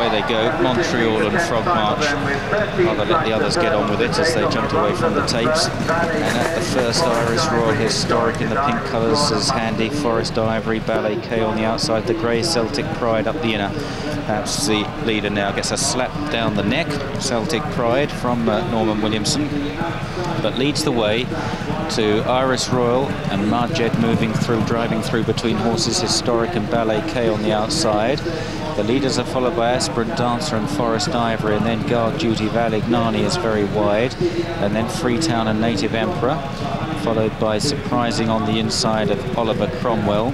away they go. Montreal and Frog March. Rather let the others get on with it as they jumped away from the tapes. And at the first, Iris Royal Historic in the pink colours as Handy, Forest Ivory, Ballet K on the outside, the grey Celtic Pride up the inner. Perhaps the leader now gets a slap down the neck. Celtic Pride from Norman Williamson, but leads the way to Iris Royal and Marjed moving through, driving through between horses Historic and Ballet K on the outside. The leaders are followed by Aspirant Dancer and Forest Ivory, and then Guard Duty Valignani is very wide, and then Freetown and Native Emperor, followed by Surprising on the inside of Oliver Cromwell.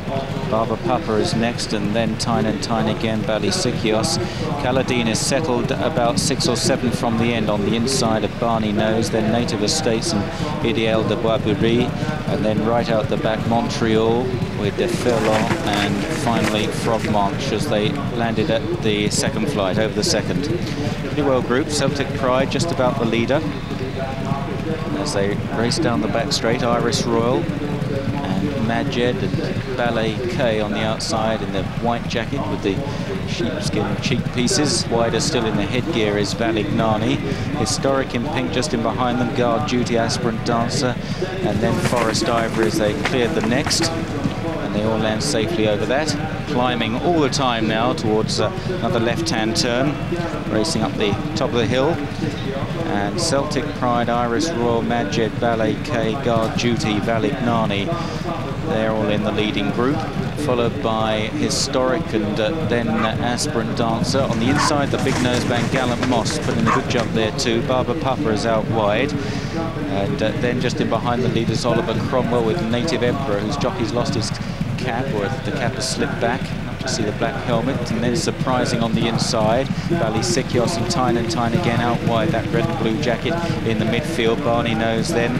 Barber Papa is next, and then Tyne and Tyne again, Ballysikios. Caladine is settled about 6 or 7 from the end on the inside of Barney Nose, then Native Estates and Ideal de Boisbury, and then right out the back Montreal with De Furlong, and finally Frog March as they landed at the second flight, over the second. Pretty well grouped. Celtic Pride just about the leader as they race down the back straight. Iris Royal and Majed and Ballet K on the outside in the white jacket with the sheepskin cheek pieces. Wider still in the headgear is Valignani. Historic in pink just in behind them. Guard Duty, Aspirant Dancer, and then Forest Ivory as they cleared the next. And they all land safely over that. Climbing all the time now towards another left-hand turn, racing up the top of the hill. And Celtic Pride, Iris Royal, Majed, Ballet K, Guard Duty, Valignani, they're all in the leading group, followed by Historic and then Aspirant Dancer. On the inside, the big noseband Gallant Moss put in a good jump there too. Barber Papa is out wide. And then just in behind the leaders, Oliver Cromwell with Native Emperor, whose jockey's lost his cap, or the cap has slipped back. To see the black helmet, and then Surprising on the inside. Ballysikios and Tyne again out wide, that red and blue jacket in the midfield. Barney Nose then,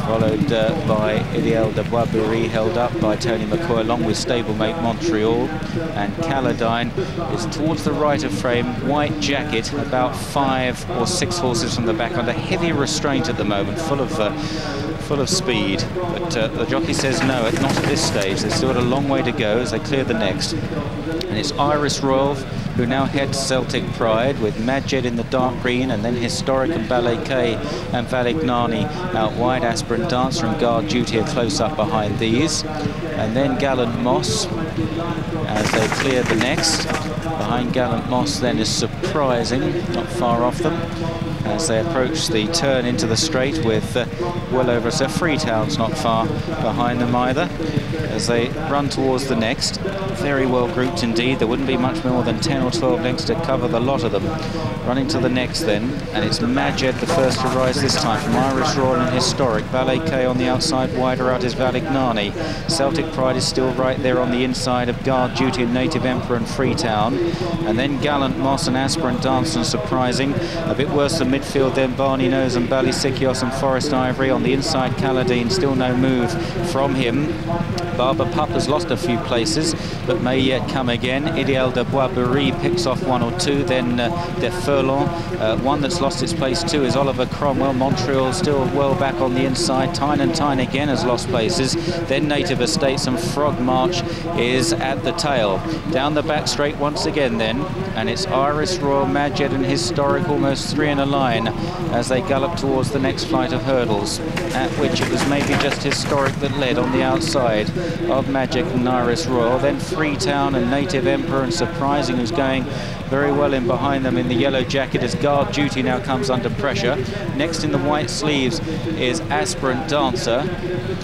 followed by Ideal de Boisbury, held up by Tony McCoy, along with stablemate Montreal. And Caladine is towards the right of frame, white jacket, about 5 or 6 horses from the back, under heavy restraint at the moment, full of speed. But the jockey says no, not at this stage. They've still got a long way to go as they clear the next. And it's Iris Royal who now heads Celtic Pride with Majed in the dark green, and then Historic and Ballet K and Valignani out wide. Aspirant Dancer and Guard Duty are close up behind these. And then Gallant Moss as they clear the next. Behind Gallant Moss then is Surprising, not far off them, as they approach the turn into the straight with well over, so Freetown's not far behind them either, as they run towards the next. Very well grouped indeed. There wouldn't be much more than 10 or 12 lengths to cover the lot of them. Running to the next then, and it's Majed the first to rise this time from Iris Royal and Historic. Ballet K on the outside, wider out is Valignani. Celtic Pride is still right there on the inside of Guard Duty and Native Emperor and Freetown. And then Gallant Moss and Aspirant Dancer and Surprising. A bit worse than midfield then, Barney Nose and Ballysikios and Forest Ivory. On the inside, Caladine, still no move from him. Barber Papa's lost a few places, but may yet come again. Ideal de Boisbury picks off 1 or 2, then De Furlong. One that's lost its place too is Oliver Cromwell. Montreal still well back on the inside. Tyne and Tyne again has lost places. Then Native Estates, and Frog March is at the tail. Down the back straight once again then, and it's Iris Royal, Majed and Historic, almost 3 in a line as they gallop towards the next flight of hurdles, at which it was maybe just Historic that led on the outside of Magic and Iris Royal. Then Freetown and Native Emperor and Surprising, who's going very well in behind them in the yellow jacket, as Guard Duty now comes under pressure. Next in the white sleeves is Aspirant Dancer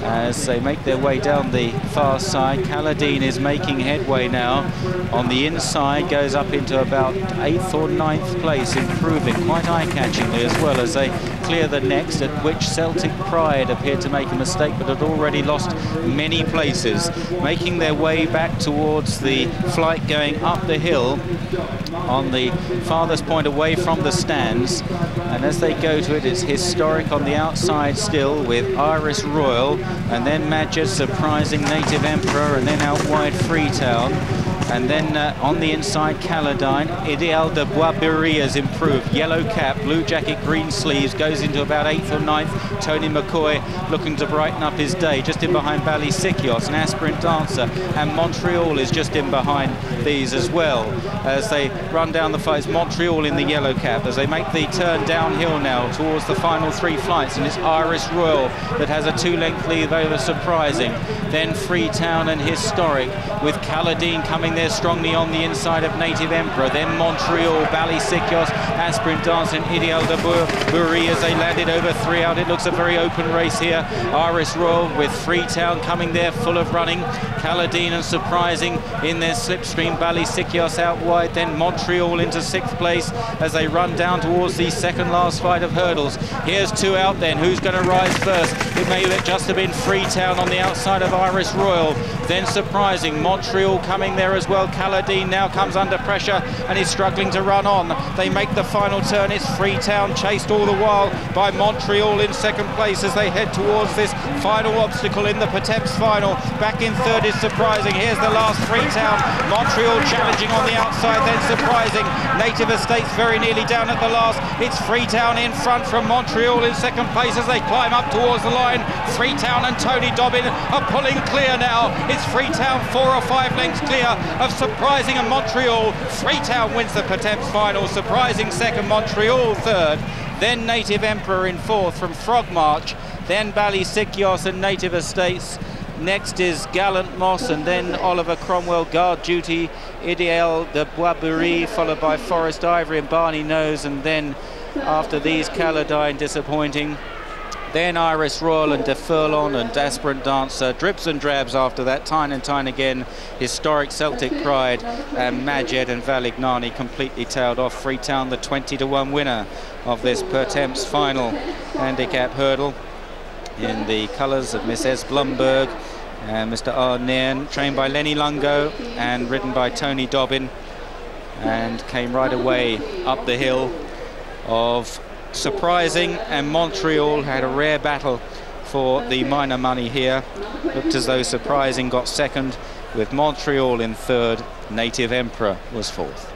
as they make their way down the far side. Caladine is making headway now on the inside, goes up into about 8th or 9th place, improving quite eye-catchingly as well as they clear the next, at which Celtic Pride appeared to make a mistake but had already lost many places, making their way back towards the flight going up the hill on the farthest point away from the stands. And as they go to it, it's Historic on the outside still with Iris Royal, and then Majed, Surprising, Native Emperor, and then out wide Freetown. And then on the inside, Caladine. Ideal de Boisberry has improved. Yellow cap, blue jacket, green sleeves, goes into about 8th or 9th. Tony McCoy looking to brighten up his day. Just in behind Ballysikios, an Aspirant Dancer, and Montreal is just in behind these as well. As they run down the flights, Montreal in the yellow cap, as they make the turn downhill now towards the final 3 flights, and it's Iris Royal that has a 2-length lead over Surprising. Then Freetown and Historic, with Caladine coming there strongly on the inside of Native Emperor. Then Montreal, Ballysikios, Aspirant Dance and Ideal de Boisberry as they landed over 3 out. It looks a very open race here. Iris Royal with Freetown coming there full of running. Caladine and Surprising in their slipstream. Ballysikios out wide. Then Montreal into 6th place as they run down towards the second last flight of hurdles. Here's 2 out then. Who's going to rise first? It may just have been Freetown on the outside of Iris Royal. Then Surprising. Montreal coming there as well. Caladine now comes under pressure and is struggling to run on. They make the final turn. It's Freetown chased all the while by Montreal in 2nd place as they head towards this final obstacle in the Pertemps final. Back in 3rd is Surprising. Here's the last Freetown. Montreal challenging on the outside, then Surprising. Native Estates very nearly down at the last. It's Freetown in front from Montreal in 2nd place as they climb up towards the line. Freetown and Tony Dobbin are pulling clear now. It's Freetown 4 or 5 lengths clear of Surprising and Montreal. Freetown wins the Pertemps final. Surprising 2nd, Montreal 3rd. Then Native Emperor in 4th from Frog March. Then Ballysikios and Native Estates. Next is Gallant Moss, and then Oliver Cromwell, Guard Duty, Ideal de Boisberry, followed by Forest Ivory and Barney Nose, and then after these Caladine disappointing. Then Iris Royal and De Furlong and Aspirant Dancer. Drips and drabs after that, time and time again. Historic, Celtic Pride and Majed and Valignani completely tailed off. Freetown, the 20-to-1 winner of this Pertemps final handicap hurdle in the colours of Miss S. Blumberg and Mr. R. Nairn, trained by Lenny Lungo and ridden by Tony Dobbin, and came right away up the hill of Surprising, and Montreal had a rare battle for the minor money here. Looked as though Surprising got 2nd, with Montreal in 3rd. Native Emperor was 4th.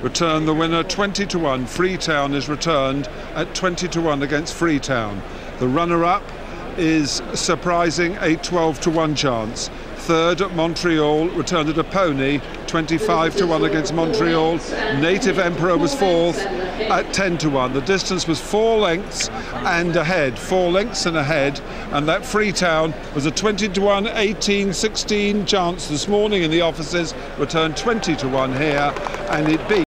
Return the winner 20-to-1. Freetown is returned at 20-to-1 against Freetown. The runner-up is Surprising, 8-12-to-1 chance. 3rd at Montreal, returned at a pony, 25-to-1 against Montreal. Native Emperor was 4th at 10-to-1. The distance was 4 lengths and ahead, 4 lengths and ahead, and that Freetown was a 20-to-1, 18-16 chance this morning in the offices, returned 20-to-1 here, and it beat